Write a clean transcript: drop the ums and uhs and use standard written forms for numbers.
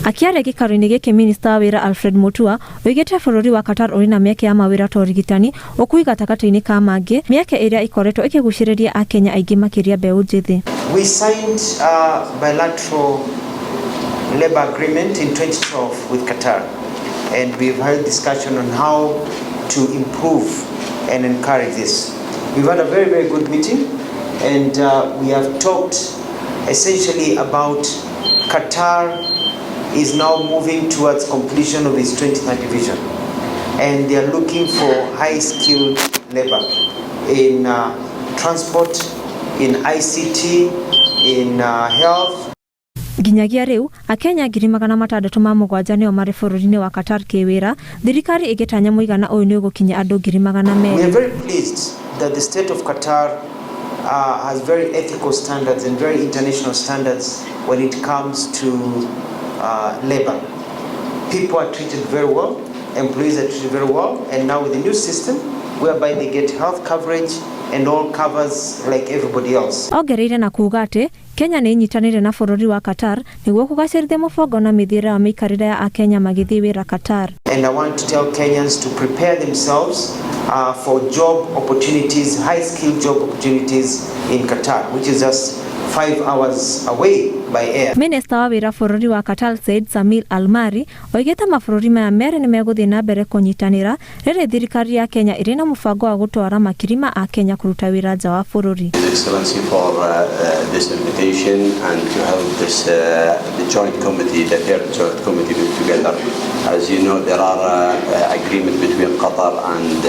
Akiaria gĩikaro-inĩ gĩkĩ minista wa wĩra Alfred Mutua oigĩte bũrũri wa Qatar ũrĩ na mĩeke ya mawĩra ta ũrigitani, ũkui gatagatĩ-inĩ ka mangĩ, mĩeke ĩrĩa ĩkoretwo ĩkĩgucĩrĩria Akenya aingĩ makĩria mbeũ njĩthĩ. We signed a bilateral labor agreement in 2012 with Qatar, and we've had discussion on how to improve and encourage this. We've had a very, very good meeting, and we have talked essentially about Qatar is now moving towards completion of its 2030 vision, and they are looking for high-skilled labor in transport, in ICT, in health. Nginyagia rĩu Akenya 607 nĩo marĩ bũrũri-inĩ wa Qatar kĩwĩra, thirikari ĩgĩtanya mũigana ũyũ nĩ ũgũkinya andũ 200,000. We are very pleased that the state of Qatar has very ethical standards and very international standards when it comes to labor. People are treated very well, employees are treated very well, and now with the new system whereby they get health coverage and all covers like everybody else. Ongereire na kuuga atĩ Kenya nĩ inyitanĩire na bũrũri wa Qatar nĩguo kũgacĩrithia mũbango na mĩthiĩre ya mĩikarĩre ya Akenya magĩthiĩ wĩra Qatar. And I want to tell Kenyans to prepare themselves for job opportunities, high-skilled job opportunities in Qatar, which is just 5 hours away by air. Minista wa wĩra bũrũri wa Qatar Said Samir Almari oigĩte mabũrũri maya merĩ nĩ megũthiĩ na mbere kũnyitanĩra rĩrĩa thirikari ya Kenya ĩrĩ na mũbango wa gũtwara makiri ma Akenya kũruta wĩra nja wa bũrũri. Excellency for this invitation and to help this the joint committee, the third joint committee together. As you know, there are agreement between Qatar and